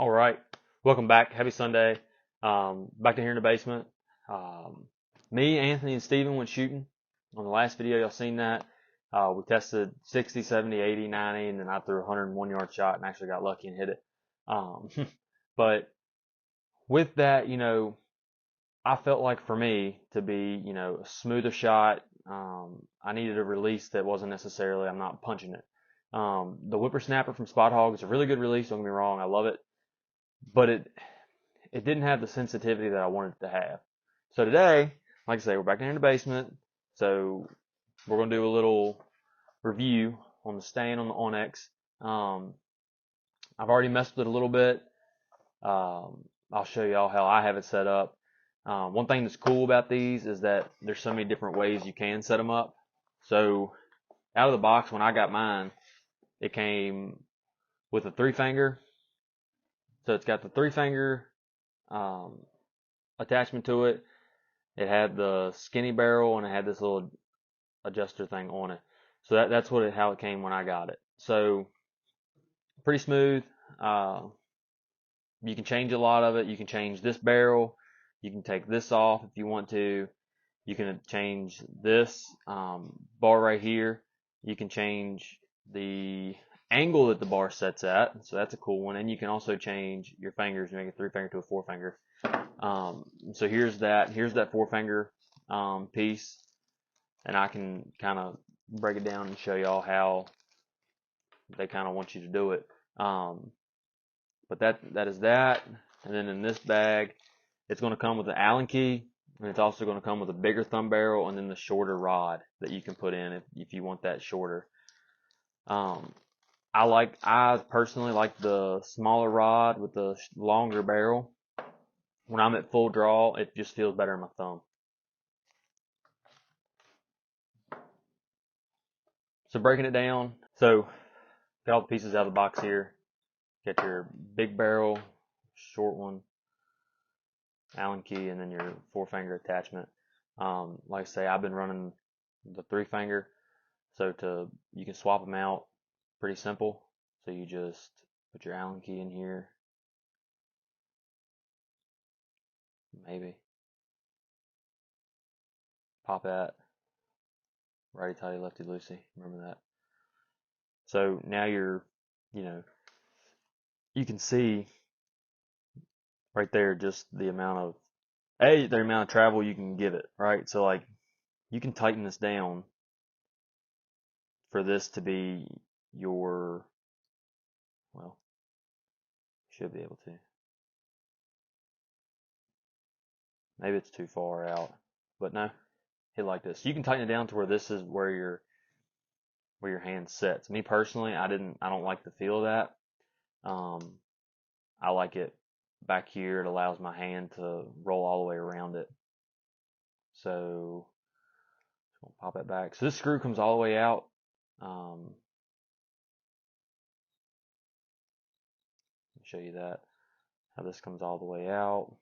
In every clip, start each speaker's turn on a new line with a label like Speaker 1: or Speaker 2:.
Speaker 1: All right, welcome back. Happy Sunday. Back in here in the basement. Um, Me, Anthony, and Steven went shooting. On the last video, y'all seen that. We tested 60, 70, 80, 90, and then I threw a 101-yard shot and actually got lucky and hit it. Um, but with that, I felt like for me to be, a smoother shot, I needed a release that wasn't necessarily, I'm not punching it. The whippersnapper from Spot Hog is a really good release, don't get me wrong, I love it. But it didn't have the sensitivity that I wanted it to have. So today, like I say, we're back in the basement. So we're going to do a little review on the Stan on the Onnex. I've already messed with it a little bit. I'll show y'all how I have it set up. One thing that's cool about these is that there's so many different ways you can set them up. So out of the box, when I got mine, it came with a 3-finger. So it's got the 3-finger attachment to it. It had the skinny barrel and it had this little adjuster thing on it. So that's how it came when I got it. So pretty smooth. You can change a lot of it. You can change this barrel. You can take this off if you want to. You can change this bar right here. You can change the angle that the bar sets at. So that's a cool one. And you can also change your fingers, make a 3-finger to a 4-finger. So here's that 4-finger piece, and I can kind of break it down and show y'all how they kind of want you to do it. But that is that. And then in this bag, it's going to come with an Allen key, and it's also going to come with a bigger thumb barrel and then the shorter rod that you can put in if you want that shorter. I personally like the smaller rod with the longer barrel. When I'm at full draw, it just feels better in my thumb. So breaking it down, so got all the pieces out of the box here. Got your big barrel, short one, Allen key, and then your 4-finger attachment. Like I say, I've been running the 3-finger, so you can swap them out pretty simple. So you just put your Allen key in here, maybe pop that, righty tighty, lefty loosey. Remember that. So now you can see right there just the amount of travel you can give it, right? So like you can tighten this down for this to be your, well, should be able to. Maybe it's too far out, but no, hit like this. You can tighten it down to where this is where your hand sets. Me personally, I don't like the feel of that. I like it back here. It allows my hand to roll all the way around it. So I'll pop it back. So this screw comes all the way out. Show you that, how this comes all the way out.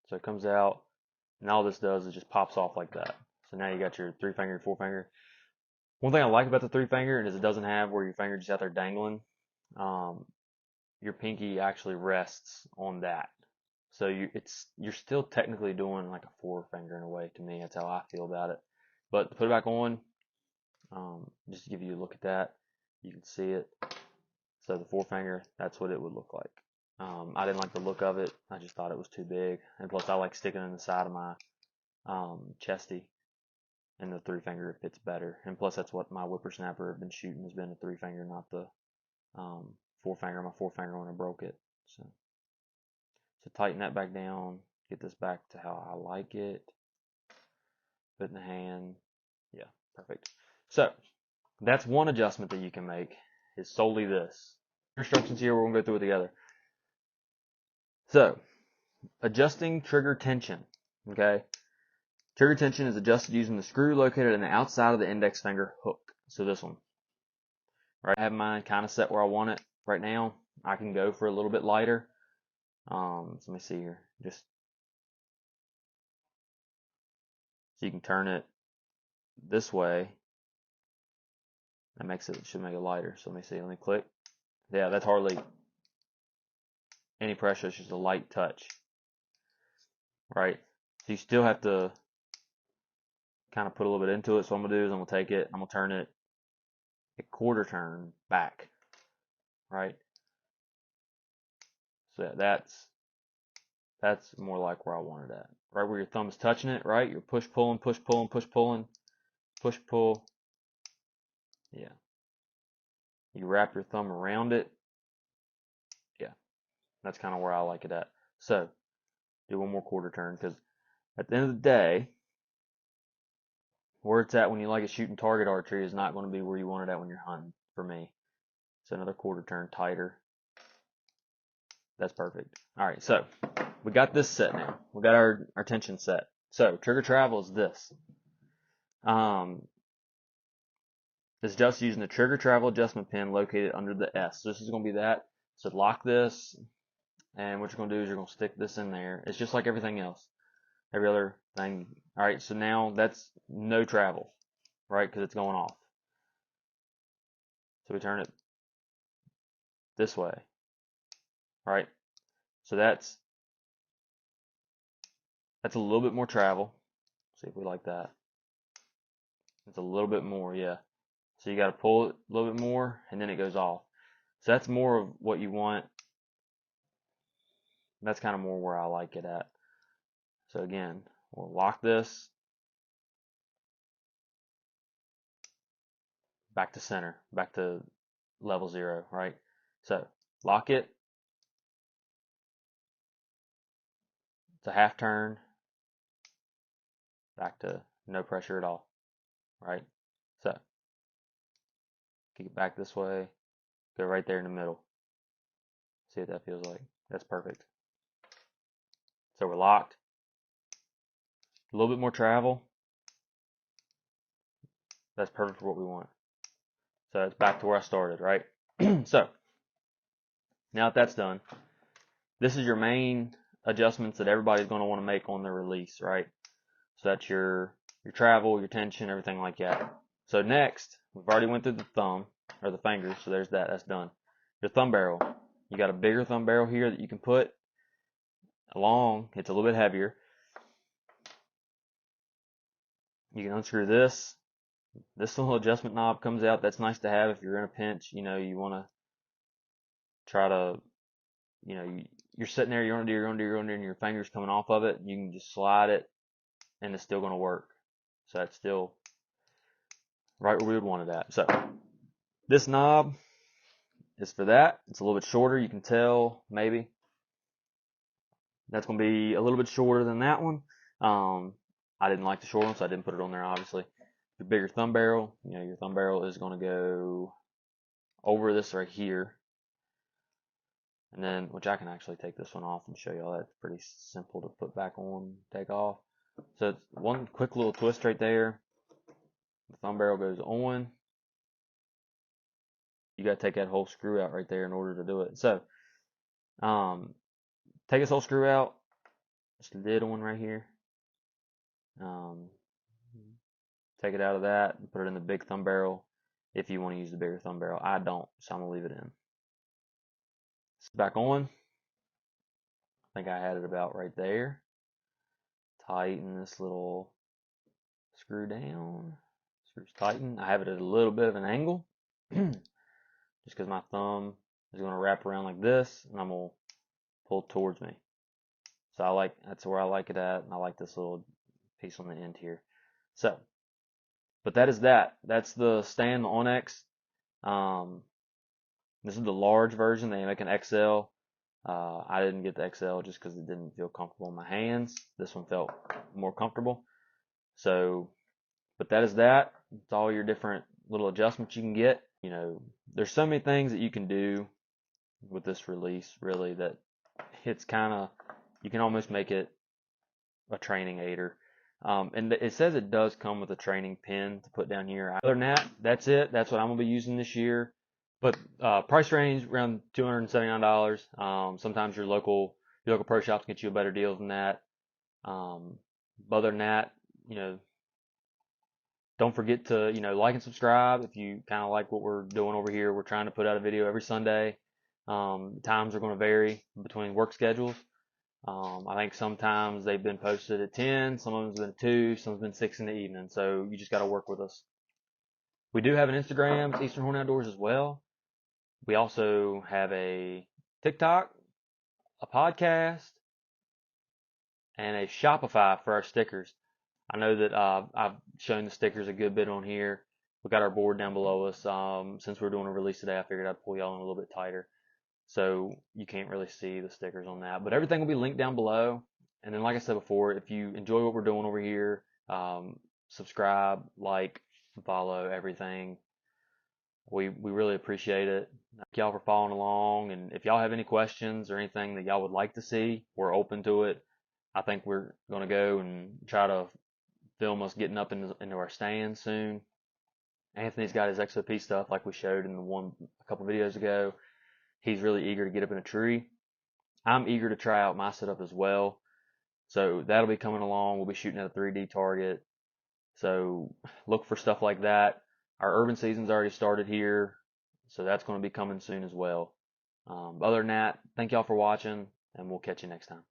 Speaker 1: So it comes out, and all this does is just pops off like that. So now you got your 3-finger, 4-finger. One thing I like about the 3-finger is it doesn't have where your finger just out there dangling. Your pinky actually rests on that. So you're still technically doing like a 4-finger in a way. To me, that's how I feel about it. But to put it back on, just to give you a look at that, you can see it. So the 4-finger, that's what it would look like. I didn't like the look of it. I just thought it was too big. And plus I like sticking it in the side of my chesty. And the 3-finger fits better. And plus that's what my whippersnapper have been shooting, has been a 3-finger, not the 4-finger. My 4-finger when I broke it. So tighten that back down. Get this back to how I like it. Put in the hand. Yeah, perfect. So that's one adjustment that you can make, is solely this. Instructions here, we're going to go through it together. So, adjusting trigger tension. Okay. Trigger tension is adjusted using the screw located on the outside of the index finger hook. So this one. Right. I have mine kind of set where I want it right now. I can go for a little bit lighter. So let me see here. Just so you can turn it this way. That makes it, should make it lighter. So let me see. Let me click. Yeah, that's hardly any pressure. It's just a light touch, right? So you still have to kind of put a little bit into it. So what I'm gonna do is I'm gonna take it, I'm gonna turn it a quarter turn back, right? So that's more like where I want it at. Right where your thumb's touching it, right? You're push pulling, push pulling, push pulling, push pull. Yeah. You wrap your thumb around it. Yeah. That's kind of where I like it at. So do one more quarter turn, because at the end of the day, where it's at when you like it shooting target archery is not going to be where you want it at when you're hunting, for me. So another quarter turn tighter. That's perfect. All right, so we got this set now. We got our tension set. So trigger travel is this. It's just using the trigger travel adjustment pin located under the S. So this is going to be that. So lock this, and what you're going to do is you're going to stick this in there. It's just like everything else, every other thing. All right, so now that's no travel, right, because it's going off. So we turn it this way, right? So that's a little bit more travel. See if we like that. It's a little bit more, yeah. So you got to pull it a little bit more, and then it goes off. So that's more of what you want. That's kind of more where I like it at. So again, we'll lock this back to center, back to level 0, right? So lock it. It's a half turn, back to no pressure at all, right? So kick it back this way, go right there in the middle. See what that feels like. That's perfect. So we're locked. A little bit more travel. That's perfect for what we want. So it's back to where I started, right? So now that that's done, this is your main adjustments that everybody's going to want to make on their release, right? So that's your travel, your tension, everything like that. So next, we've already went through the thumb, or the fingers, so there's that, that's done. Your thumb barrel. You got a bigger thumb barrel here that you can put along. It's a little bit heavier. You can unscrew this. This little adjustment knob comes out. That's nice to have if you're in a pinch. You know, you want to try to, you know, you're sitting there, you're under, and your fingers coming off of it. You can just slide it, and it's still going to work. So that's still right where we would want it at. So this knob is for that. It's a little bit shorter. You can tell, maybe. That's going to be a little bit shorter than that one. I didn't like the short one, so I didn't put it on there, obviously. Your bigger thumb barrel, you know, your thumb barrel is going to go over this right here. And then, which I can actually take this one off and show y'all. That's pretty simple to put back on, take off. So it's one quick little twist right there. The thumb barrel goes on. You got to take that whole screw out right there in order to do it. So, take this whole screw out. Just the lid one right here. Take it out of that and put it in the big thumb barrel if you want to use the bigger thumb barrel. I don't, so I'm going to leave it in. It's back on. I think I had it about right there. Tighten this little screw down. Screws tighten. I have it at a little bit of an angle just because my thumb is going to wrap around like this and I'm going to pull towards me. So that's where I like it at, and I like this little piece on the end here. So, but that is that. That's the Stan Onnex. This is the large version. They make an XL. I didn't get the XL just because it didn't feel comfortable in my hands. This one felt more comfortable. So, but that is that. It's all your different little adjustments you can get. You know, there's so many things that you can do with this release, really, that it's kind of, you can almost make it a training aider. And it says it does come with a training pin to put down here. Other than that, that's it. That's what I'm going to be using this year. But price range around $279. Sometimes your local pro shops get you a better deal than that. But other than that, you know, Don't forget to, like and subscribe if you kind of like what we're doing over here. We're trying to put out a video every Sunday. Times are going to vary between work schedules. I think sometimes they've been posted at 10, some of them's been 2, some's been 6 in the evening. So you just got to work with us. We do have an Instagram, it's Eastern Horn Outdoors as well. We also have a TikTok, a podcast, and a Shopify for our stickers. I know that I've shown the stickers a good bit on here. We got our board down below us. Since we're doing a release today, I figured I'd pull y'all in a little bit tighter. So you can't really see the stickers on that. But everything will be linked down below. And then, like I said before, if you enjoy what we're doing over here, subscribe, like, follow everything. We really appreciate it. Thank y'all for following along. And if y'all have any questions or anything that y'all would like to see, we're open to it. I think we're going to go and try to film us getting up into our stand soon. Anthony's got his XOP stuff like we showed in a couple videos ago. He's really eager to get up in a tree. I'm eager to try out my setup as well. So that'll be coming along. We'll be shooting at a 3D target. So look for stuff like that. Our urban season's already started here. So that's going to be coming soon as well. Other than that, thank y'all for watching, and we'll catch you next time.